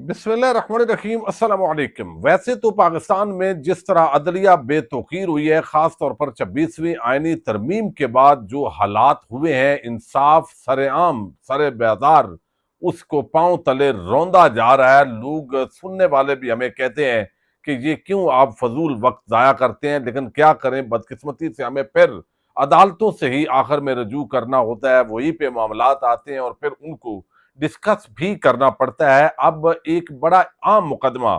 बिस्मिल्लाहिर्रहमानिर्रहीम अस्सलाम वालेकुम। वैसे तो पाकिस्तान में जिस तरह अदलिया बेतौकीर हुई है, खास तौर पर 26वीं आईनी तरमीम के बाद जो हालात हुए हैं, इंसाफ सरेआम सरे बेजार उसको पांव तले रौंदा जा रहा है। लोग सुनने वाले भी हमें कहते हैं कि ये क्यों आप फजूल वक्त जाया करते हैं, लेकिन क्या करें, बदकिस्मती से हमें फिर अदालतों से ही आखिर में रजू करना होता है, वही पे मामलात आते हैं और फिर उनको डिस्कस भी करना पड़ता है। अब एक बड़ा आम मुकदमा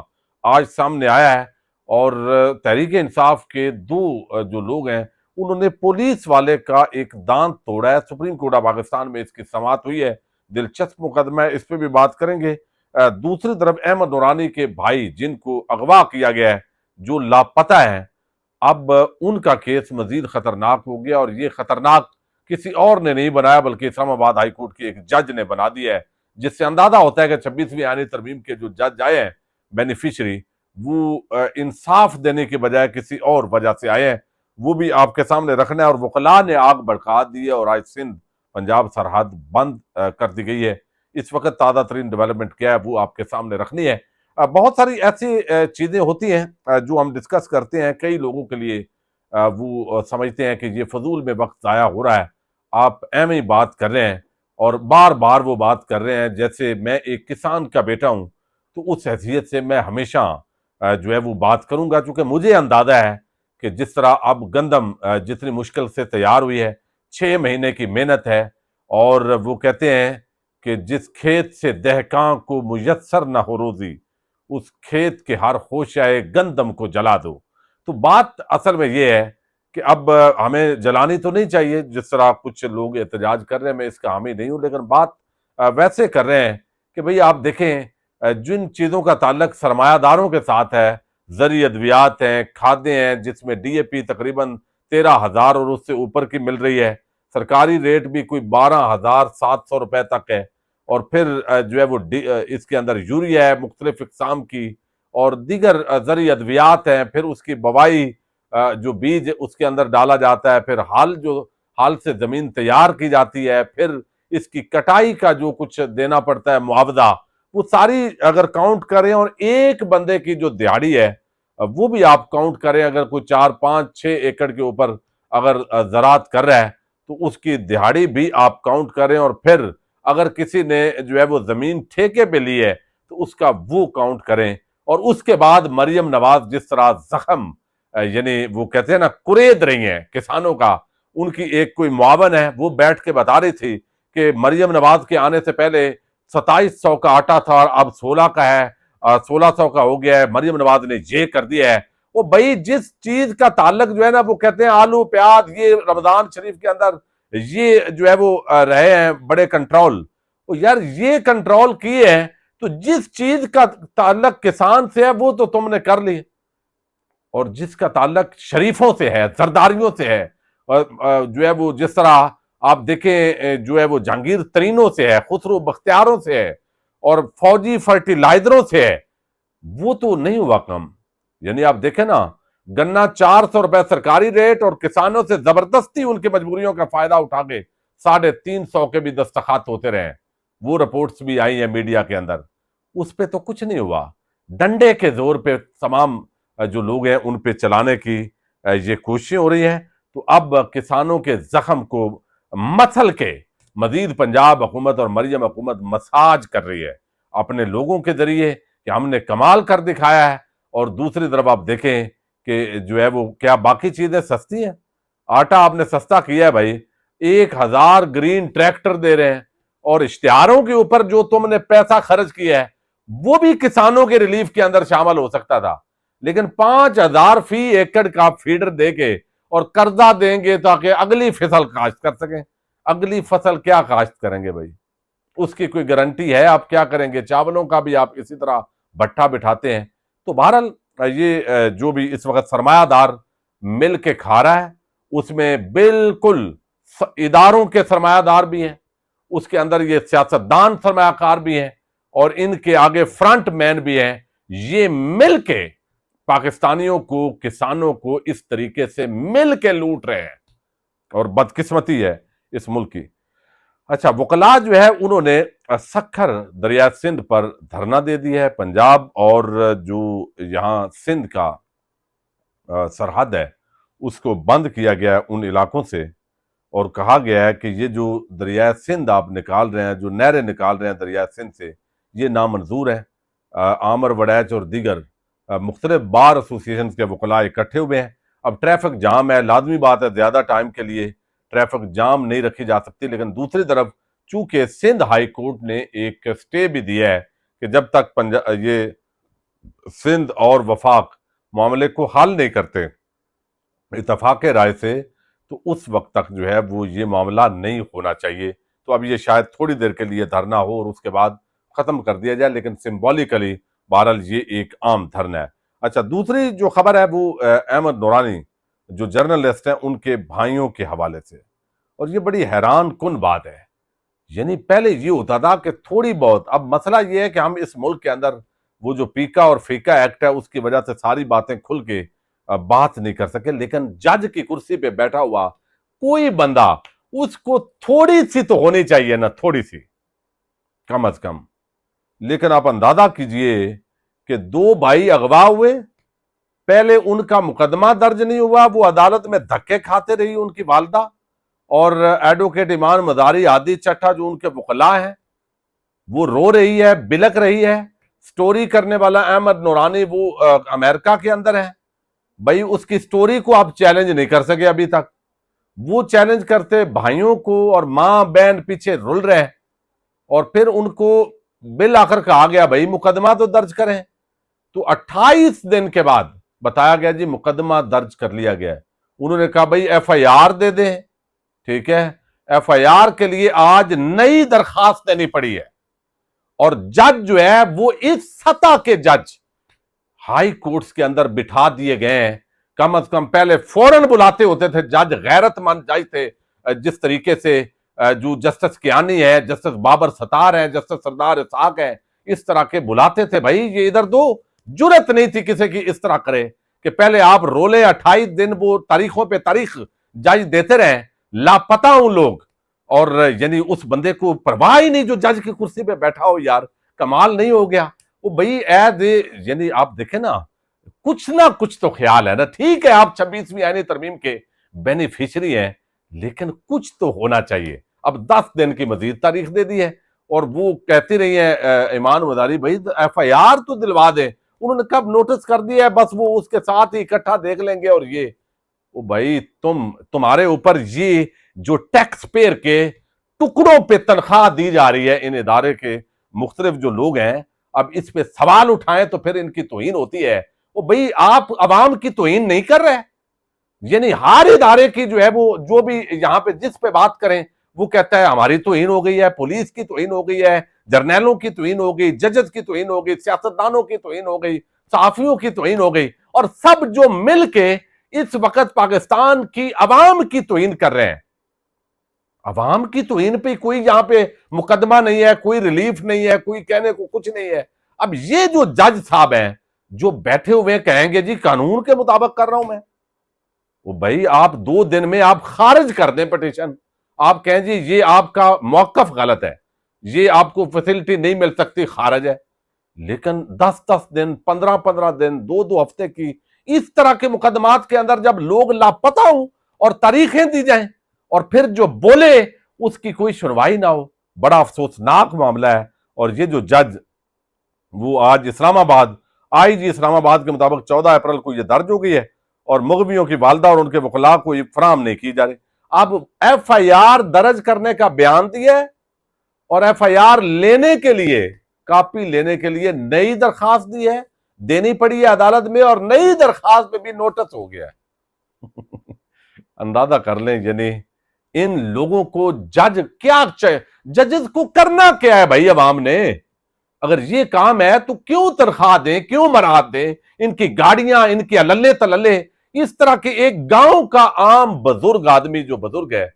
आज सामने आया है और तहरीक इंसाफ के दो जो लोग हैं, उन्होंने पुलिस वाले का एक दांत तोड़ा है। सुप्रीम कोर्ट ऑफ पाकिस्तान में इसकी समाअत हुई है। दिलचस्प मुकदमा है, इस पे भी बात करेंगे। दूसरी तरफ अहमद नूरानी के भाई जिनको अगवा किया गया है, जो लापता है, अब उनका केस मजीद खतरनाक हो गया और ये खतरनाक किसी और ने नहीं बनाया बल्कि इस्लामाबाद हाई कोर्ट के एक जज ने बना दिया है, जिससे अंदाजा होता है कि 26वीं आनी तरमीम के जो जज आए हैं बेनिफिशरी, वो इंसाफ देने के बजाय किसी और वजह से आए हैं। वो भी आपके सामने रखना है। और वकला ने आग भड़का दी है और आज सिंध पंजाब सरहद बंद कर दी गई है। इस वक्त ताज़ा तरीन डेवलपमेंट क्या है वो आपके सामने रखनी है। बहुत सारी ऐसी चीजें होती हैं जो हम डिस्कस करते हैं। कई लोगों के लिए वो समझते हैं कि ये फजूल में वक्त जाया हो रहा है, आप एम ही बात कर रहे हैं और बार बार वो बात कर रहे हैं। जैसे मैं एक किसान का बेटा हूं, तो उस हैसियत से मैं हमेशा जो है वो बात करूंगा, क्योंकि मुझे अंदाजा है कि जिस तरह अब गंदम जितनी मुश्किल से तैयार हुई है, 6 महीने की मेहनत है, और वो कहते हैं कि जिस खेत से दहकां को मुयस्सर न हो रोजी, उस खेत के हर होशाए गंदम को जला दो। तो बात असल में ये है कि अब हमें जलानी तो नहीं चाहिए, जिस तरह कुछ लोग एहतजाज कर रहे हैं, मैं इसका हामी नहीं हूं, लेकिन बात वैसे कर रहे हैं कि भाई आप देखें, जिन चीजों का ताल्लुक सरमायादारों के साथ है, जरी अद्वियात हैं, खादें हैं, जिसमें डीएपी तकरीबन 13,000 और उससे ऊपर की मिल रही है, सरकारी रेट भी कोई 12,700 रुपए तक है, और फिर जो है वो इसके अंदर यूरिया है मुख्तलिफ इकसाम की, और दीगर जरी अद्वियात हैं, फिर उसकी बवाई जो बीज उसके अंदर डाला जाता है, फिर हाल से जमीन तैयार की जाती है, फिर इसकी कटाई का जो कुछ देना पड़ता है मुआवजा, वो सारी अगर काउंट करें, और एक बंदे की जो दिहाड़ी है वो भी आप काउंट करें, अगर कोई 4, 5, 6 एकड़ के ऊपर अगर ज़राअत कर रहा है, तो उसकी दिहाड़ी भी आप काउंट करें, और फिर अगर किसी ने जो है वो जमीन ठेके पे ली है तो उसका वो काउंट करें। और उसके बाद मरियम नवाज जिस तरह जख्म, यानी वो कहते हैं ना, कुरेद रही हैं किसानों का। उनकी एक कोई मुआवन है, वो बैठ के बता रही थी कि मरियम नवाज के आने से पहले 2700 का आटा था, अब 16 का है, 1600 का हो गया है, मरियम नवाज ने ये कर दिया है। वो भाई जिस चीज का ताल्लुक जो है ना, वो कहते हैं आलू प्याज, ये रमजान शरीफ के अंदर ये जो है वो रहे हैं बड़े कंट्रोल। तो यार ये कंट्रोल किए हैं, तो जिस चीज का ताल्लुक किसान से है वो तो तुमने कर ली, और जिसका ताल्लुक शरीफों से है, जरदारियों से है, जो है वो जिस तरह आप देखें जो है वो जहांगीर तरीनों से है, खुसरो बख्तियारों से है, और फौजी फर्टिलाइजरों से है, वो तो नहीं हुआ कम। यानी आप देखें ना, गन्ना 400 रुपए सरकारी रेट, और किसानों से जबरदस्ती उनकी मजबूरियों का फायदा उठा के 350 के भी दस्तखत होते रहे। वो रिपोर्ट्स भी आई हैं मीडिया के अंदर। उस पर तो कुछ नहीं हुआ। डंडे के जोर पे तमाम जो लोग हैं उन पे चलाने की ये कोशिशें हो रही हैं। तो अब किसानों के जख्म को मसल के मजीद पंजाब हुकूमत और मरियम हुकूमत मसाज कर रही है अपने लोगों के जरिए कि हमने कमाल कर दिखाया है। और दूसरी तरफ आप देखें कि जो है वो क्या बाकी चीजें सस्ती हैं। आटा आपने सस्ता किया है भाई, 1,000 ग्रीन ट्रैक्टर दे रहे हैं, और इश्तिहारों के ऊपर जो तुमने पैसा खर्च किया है वो भी किसानों के रिलीफ के अंदर शामिल हो सकता था, लेकिन 5,000 फी एकड़ का फीडर देके और कर्जा देंगे ताकि अगली फसल काश्त कर सकें। अगली फसल क्या काश्त करेंगे भाई, उसकी कोई गारंटी है? आप क्या करेंगे? चावलों का भी आप इसी तरह भट्ठा बिठाते हैं। तो बहरहाल ये जो भी इस वक्त सरमायादार मिल के खा रहा है, उसमें बिल्कुल इदारों के सरमायादार भी हैं, उसके अंदर ये सियासतदान सरमायाकार भी हैं, और इनके आगे फ्रंट मैन भी हैं। ये मिल के पाकिस्तानियों को, किसानों को इस तरीके से मिल के लूट रहे हैं, और बदकिस्मती है इस मुल्क की। अच्छा, वकला जो है उन्होंने सखर दरिया सिंध पर धरना दे दिया है। पंजाब और जो यहाँ सिंध का सरहद है उसको बंद किया गया है उन इलाकों से, और कहा गया है कि ये जो दरिया सिंध आप निकाल रहे हैं, जो नहरें निकाल रहे हैं दरिया सिंध से, ये नामंजूर है। आमर वड़ैच और दीगर मुख्तलिफ बार एसोसिएशन के वकला इकट्ठे हुए हैं। अब ट्रैफिक जाम है, लाजमी बात है, ज्यादा टाइम के लिए ट्रैफिक जाम नहीं रखी जा सकती, लेकिन दूसरी तरफ चूंकि सिंध हाई कोर्ट ने एक स्टे भी दिया है कि जब तक ये सिंध और वफाक मामले को हल नहीं करते इतफाक राय से, तो उस वक्त तक जो है वो ये मामला नहीं होना चाहिए। तो अब ये शायद थोड़ी देर के लिए धरना हो और उसके बाद खत्म कर दिया जाए, लेकिन सिंबॉलिकली बहरहाल ये एक आम धरना है। अच्छा, दूसरी जो खबर है वो अहमद नूरानी जो जर्नलिस्ट हैं उनके भाइयों के हवाले से, और ये बड़ी हैरान कुन बात है। यानी पहले ये होता था कि थोड़ी बहुत, अब मसला ये है कि हम इस मुल्क के अंदर वो जो पीका और फीका एक्ट है उसकी वजह से सारी बातें खुल के बात नहीं कर सके, लेकिन जज की कुर्सी पे बैठा हुआ कोई बंदा, उसको थोड़ी सी तो होनी चाहिए ना, थोड़ी सी कम अज कम। लेकिन आप अंदाजा कीजिए कि दो भाई अगवा हुए, पहले उनका मुकदमा दर्ज नहीं हुआ, वो अदालत में धक्के खाते रही उनकी वालदा, और एडवोकेट ईमान मदारी आदि चट्टा जो उनके वकला हैं वो रो रही है, बिलक रही है। स्टोरी करने वाला अहमद नूरानी वो अमेरिका के अंदर है भाई, उसकी स्टोरी को आप चैलेंज नहीं कर सके अभी तक। वो चैलेंज करते भाइयों को, और मां बहन पीछे रुल रहे हैं, और फिर उनको बिल आकर कहा गया भाई मुकदमा तो दर्ज करें। तो 28 दिन के बाद बताया गया जी मुकदमा दर्ज कर लिया गया है। उन्होंने कहा भाई एफआईआर दे दें, ठीक है। एफआईआर के लिए आज नई दरखास्त देनी पड़ी है, और जज जो है वो इस सतह के जज हाई कोर्ट्स के अंदर बिठा दिए गए हैं। कम से कम पहले फौरन बुलाते होते थे जज, गैरतमंद जज थे, जिस तरीके से जो जस्टिस कियानी है, जस्टिस बाबर सतार है, जस्टिस सरदार इसाक है, इस तरह के बुलाते थे भाई। ये इधर दो जुर्रत नहीं थी किसी की इस तरह करे कि पहले आप रोले 28 दिन वो तारीखों पे तारीख जज देते रहे, लापता हूं लोग, और यानी उस बंदे को परवाह ही नहीं जो जज की कुर्सी पे बैठा हो। यार कमाल नहीं हो गया वो भाई। यानी आप देखें ना कुछ तो ख्याल है ना। ठीक है आप 26वीं आईनी तरमीम के बेनिफिशियरी हैं, लेकिन कुछ तो होना चाहिए। अब 10 दिन की मजीद तारीख दे दी है, और वो कहती रही है ईमान मदारी भाई एफआईआर तो दिलवा दें। उन्होंने कब नोटिस कर दिया है, बस वो उसके साथ ही इकट्ठा देख लेंगे। और ये वो भाई तुम्हारे ऊपर ये जो टैक्स पेयर के टुकड़ों पे तनख्वाह दी जा रही है इन इदारे के मुख्तलिफ जो लोग हैं, अब इस पे सवाल उठाएं तो फिर इनकी तौहीन होती है। वो भाई आप अवाम की तौहीन नहीं कर रहे, यानी हर इदारे की जो है वो जो भी यहां पे जिस पे बात करें वो कहता है हमारी तौहीन हो गई है, पुलिस की तौहीन हो गई है, जर्नैलों की तौहीन हो गई, जजेस की तौहीन हो गई, सियासतदानों की तौहीन हो गई, सहाफियों की तौहीन हो गई, और सब जो मिल के इस वक्त पाकिस्तान की अवाम की तौहीन कर रहे हैं। अवाम की तौहीन पे कोई यहां पे मुकदमा नहीं है, कोई रिलीफ नहीं है, कोई कहने को कुछ नहीं है। अब ये जो जज साहब हैं जो बैठे हुए कहेंगे जी कानून के मुताबिक कर रहा हूं मैं, वो भाई आप 2 दिन में आप खारिज कर दें पिटीशन, आप कहें जी ये आपका मौकफ गलत है, ये आपको फैसिलिटी नहीं मिल सकती, खारिज है। लेकिन 10-10 दिन, 15-15 दिन, 2-2 हफ्ते की इस तरह के मुकदमात के अंदर जब लोग लापता हो और तारीखें दी जाएं, और फिर जो बोले उसकी कोई सुनवाई ना हो, बड़ा अफसोसनाक मामला है। और ये जो जज वो आज इस्लामाबाद, आईजी इस्लामाबाद के मुताबिक 14 अप्रैल को ये दर्ज हो गई है, और मुगवियों की वालदा और उनके वकला को ये फराम नहीं की जा रही। अब एफआईआर दर्ज करने का बयान दिया है, और एफआईआर लेने के लिए, कॉपी लेने के लिए नई दरखास्त दी है, देनी पड़ी है अदालत में, और नई दरखास्त में भी नोटिस हो गया है। अंदाजा कर लें यानी इन लोगों को जज क्या चाहिए, जजेस को करना क्या है भाई अवाम ने। अगर ये काम है तो क्यों तनख्वाह दें, क्यों मराहत दें, इनकी गाड़ियां, इनके अल्ले तलल्ले। इस तरह के एक गांव का आम बुजुर्ग आदमी, जो बुजुर्ग है,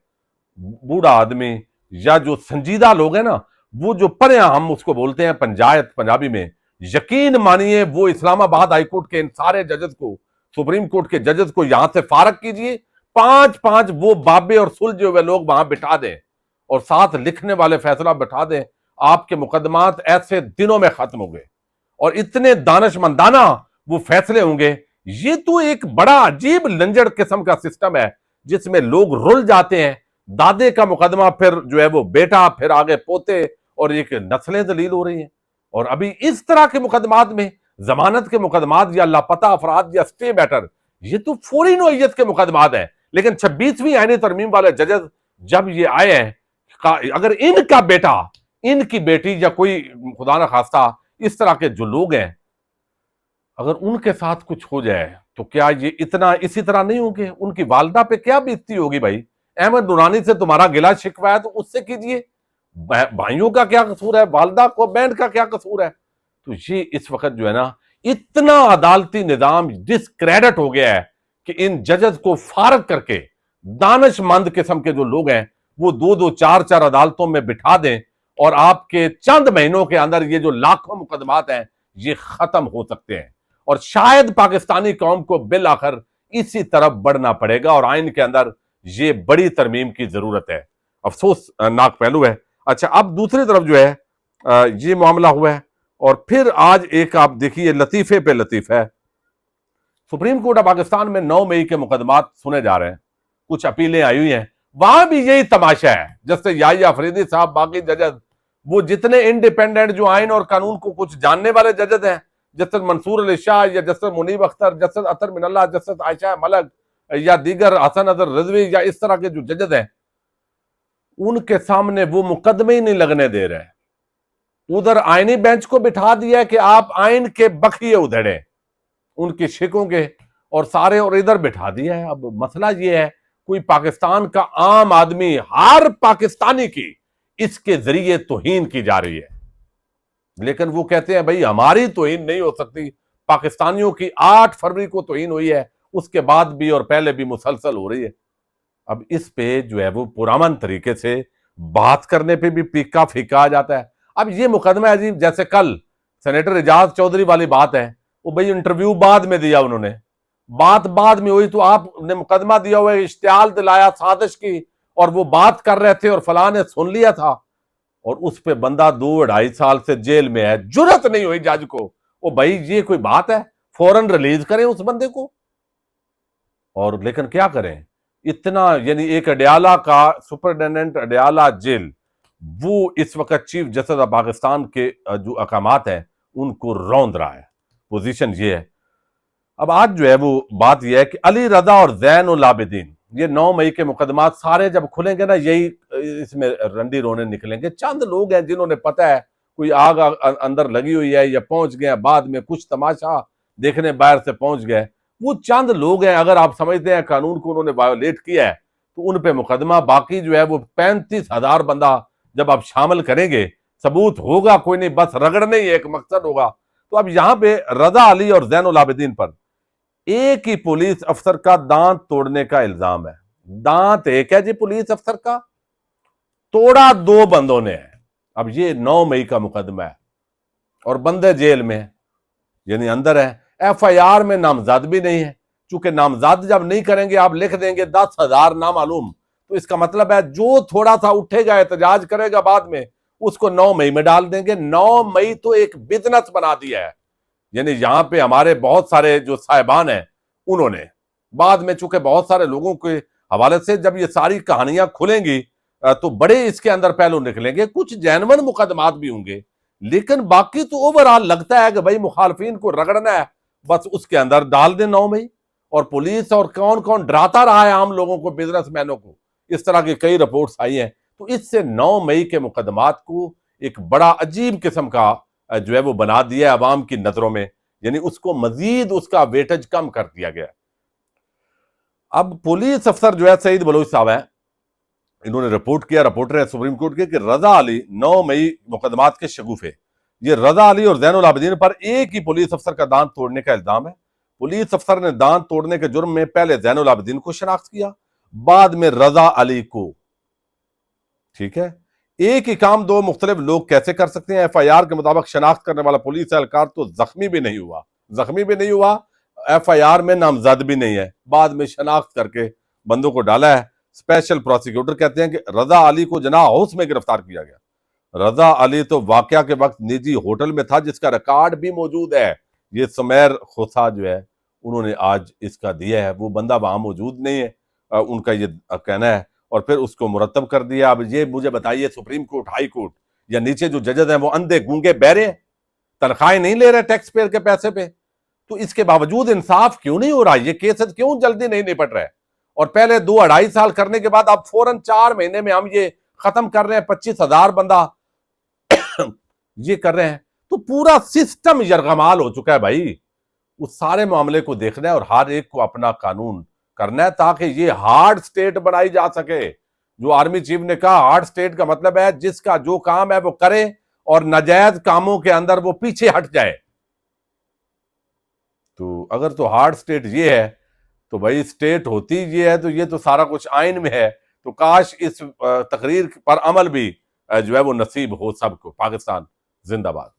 बूढ़ा आदमी, या जो संजीदा लोग हैं ना, वो जो पढ़े, हम उसको बोलते हैं पंचायत पंजाबी में, यकीन मानिए वो इस्लामाबाद हाईकोर्ट के इन सारे जजेस को, सुप्रीम कोर्ट के जजेस को यहां से फारग कीजिए, 5-5 वो बाबे और सुलझे हुए लोग वहां बिठा दें, और साथ लिखने वाले फैसला बिठा दें। आपके मुकदमात ऐसे दिनों में खत्म हो गए और इतने दानशमंदाना वो फैसले होंगे। ये तो एक बड़ा अजीब लंजड़ किस्म का सिस्टम है जिसमें लोग रुल जाते हैं। दादे का मुकदमा, फिर जो है वो बेटा, फिर आगे पोते, और एक नस्लें दलील हो रही हैं। और अभी इस तरह के मुकदमात में, जमानत के मुकदमात या लापता अफराद या स्टे मैटर, ये तो फौरी नौइयत के मुकदमात हैं। लेकिन 26वीं आईनी तरमीम वाले जजेस जब ये आए हैं, अगर इनका बेटा, इनकी बेटी या कोई खुदा ना खास्ता इस तरह के जो लोग हैं, अगर उनके साथ कुछ हो जाए तो क्या ये इतना इसी तरह नहीं होंगे? उनकी वालदा पे क्या बीतती होगी भाई? अहमद नूरानी से तुम्हारा गिला शिकवा है तो उससे कीजिए। भाइयों का क्या कसूर है? वालदा को बैंड का क्या कसूर है? तो ये इस वक्त जो है ना, इतना अदालती निजाम डिस्क्रेडिट हो गया है कि इन जजेस को फारग करके दानिशमंद किस्म के जो लोग हैं वो 2-2, 4-4 अदालतों में बिठा दें और आपके चंद महीनों के अंदर ये जो लाखों मुकदमात हैं ये खत्म हो सकते हैं। और शायद पाकिस्तानी कौम को बिल आखिर इसी तरफ बढ़ना पड़ेगा और आइन के अंदर ये बड़ी तरमीम की जरूरत है। अफसोसनाक पहलू है। अच्छा, अब दूसरी तरफ जो है ये मामला हुआ है और फिर आज एक आप देखिए लतीफे पे लतीफ है। सुप्रीम कोर्ट ऑफ पाकिस्तान में 9 मई के मुकदमात सुने जा रहे हैं, कुछ अपीलें आई हुई हैं। वहां भी यही तमाशा है। जैसे याहिया अफरीदी साहब, बाकी जजेस, वो जितने इंडिपेंडेंट जो आइन और कानून को कुछ जानने वाले जजेस हैं, जस्टिस मंसूर अली शाह या जस्टिस मुनीब अख्तर, जस्टिस अतर मिनल्ला, जस्टिस आयशा मलक या दीगर हसन अजहर रिजवी या इस तरह के जो जजेस हैं, उनके सामने वो मुकदमे ही नहीं लगने दे रहे। उधर आईनी बेंच को बिठा दिया है कि आप आइन के बखिए उधेड़े उनके शिकों के और सारे, और इधर बिठा दिया है। अब मसला ये है, कोई पाकिस्तान का आम आदमी, हर पाकिस्तानी की इसके जरिए तौहीन की जा रही है। लेकिन वो कहते हैं भाई हमारी तौहीन नहीं हो सकती। पाकिस्तानियों की 8 फरवरी को तौहीन हुई है, उसके बाद भी और पहले भी मुसलसल हो रही है। अब इस पे जो है वो पुरामन तरीके से बात करने पे भी पीका फीका आ जाता है। अब ये मुकदमा अजीब, जैसे कल सेनेटर एजाज चौधरी वाली बात है, वो भाई इंटरव्यू बाद में दिया उन्होंने, बात बाद में हुई, तो आपने मुकदमा दिया हुआ है, इश्तियाल दिलाया साजिश की, और वो बात कर रहे थे और फलां ने सुन लिया था, और उस पे बंदा 2-2.5 साल से जेल में है। जुर्रत नहीं हुई जज को, ओ भाई ये कोई बात है? फौरन रिलीज करें उस बंदे को। और लेकिन क्या करें, इतना, यानी एक अडयाला का सुपरिटेंडेंट अडयाला जेल, वो इस वक्त चीफ जस्टिस ऑफ पाकिस्तान के जो अहकामात हैं उनको रौंद रहा है। पोजीशन ये है। अब आज जो है वो बात यह है कि अली रजा और जैनुल आबिदीन, ये 9 मई के मुकदमात सारे जब खुलेंगे ना, यही इसमें रंडी रोने निकलेंगे। चंद लोग हैं जिन्होंने पता है कोई आग अंदर लगी हुई है या पहुंच गए बाद में कुछ तमाशा देखने बाहर से पहुंच गए, वो चंद लोग हैं। अगर आप समझते हैं कानून को उन्होंने वायोलेट किया है तो उन पे मुकदमा। बाकी जो है वो 35,000 बंदा जब आप शामिल करेंगे, सबूत होगा कोई नहीं, बस रगड़ने ही एक मकसद होगा। तो अब यहां पे रजा अली और जैनुल आबिदीन पर एक ही पुलिस अफसर का दांत तोड़ने का इल्जाम है। दांत एक है जी पुलिस अफसर का, तोड़ा 2 बंदों ने है। अब ये 9 मई का मुकदमा है और बंदे जेल में, यानी अंदर है। एफआईआर में नामजद भी नहीं है, चूंकि नामजद जब नहीं करेंगे, आप लिख देंगे 10,000 नामालूम, तो इसका मतलब है जो थोड़ा सा उठेगा एहतजाज करेगा बाद में, उसको 9 मई में डाल देंगे। 9 मई तो एक बिजनेस बना दिया है। यानी यहां पे हमारे बहुत सारे जो साहिबान हैं, उन्होंने बाद में, चूंकि बहुत सारे लोगों के हवाले से जब ये सारी कहानियां खुलेंगी तो बड़े इसके अंदर पहलू निकलेंगे। कुछ जैनवन मुकदमात भी होंगे, लेकिन बाकी तो ओवरऑल लगता है कि भाई मुखालफिन को रगड़ना है, बस उसके अंदर डाल दें 9 मई। और पुलिस और कौन कौन डराता रहा है आम लोगों को, बिजनेसमैनों को, इस तरह की कई रिपोर्ट्स आई हैं। तो इससे 9 मई के मुकदमात को एक बड़ा अजीब किस्म का जो है वो बना दिया है अवाम की नजरों में, यानी उसको मजीद उसका वेटेज कम कर दिया गया। अब पुलिस अफसर जो है सईद बलोच साहब है, इन्होंने रिपोर्ट किया, रिपोर्टर है सुप्रीम कोर्ट के, कि रजा अली 9 मई मुकदमात के शगुफे। ये रजा अली और जैनुल आबिदीन पर एक ही पुलिस अफसर का दांत तोड़ने का इल्जाम है। पुलिस अफसर ने दांत तोड़ने के जुर्म में पहले जैनुल आबिदीन को शनाख्त किया, बाद में रजा अली को। ठीक है, एक ही काम 2 मुख्तलिफ लोग कैसे कर सकते हैं? एफआईआर के मुताबिक शनाख्त करने वाला पुलिस एहलकार तो जख्मी भी नहीं हुआ, एफआईआर में नामजद भी नहीं है, बाद में शनाख्त करके बंदों को डाला है। स्पेशल प्रोसिक्यूटर कहते हैं कि रजा अली को जनाह हाउस में गिरफ्तार किया गया। रजा अली तो वाकया के वक्त निजी होटल में था, जिसका रिकॉर्ड भी मौजूद है। ये सुमेर खोसा जो है, उन्होंने आज इसका दिया है। वो बंदा वहां मौजूद नहीं है, उनका ये कहना है, और फिर उसको मुरतब कर दिया। अब ये मुझे बताइए, सुप्रीम कोर्ट, हाई कोर्ट या नीचे जो जजेस हैं वो अंधे गूंगे बहरे हैं, तनख्वाहें नहीं ले रहे टैक्स पेयर के पैसे पे, तो इसके बावजूद इंसाफ क्यों नहीं हो रहा? ये केसेस क्यों जल्दी नहीं निपट रहे? और पहले 2-2.5 साल करने के बाद अब फौरन 4 महीने में हम ये खत्म कर रहे हैं, 25,000 बंदा ये कर रहे हैं। तो पूरा सिस्टम यरगमाल हो चुका है भाई। उस सारे मामले को देखना है और हर एक को अपना कानून करना है, ताकि ये हार्ड स्टेट बनाई जा सके। जो आर्मी चीफ ने कहा, हार्ड स्टेट का मतलब है जिसका जो काम है वो करे और नाजायज कामों के अंदर वो पीछे हट जाए। तो अगर तो हार्ड स्टेट ये है, तो भाई स्टेट होती ये है, तो ये तो सारा कुछ आइन में है। तो काश इस तकरीर पर अमल भी जो है वो नसीब हो सबको। पाकिस्तान जिंदाबाद।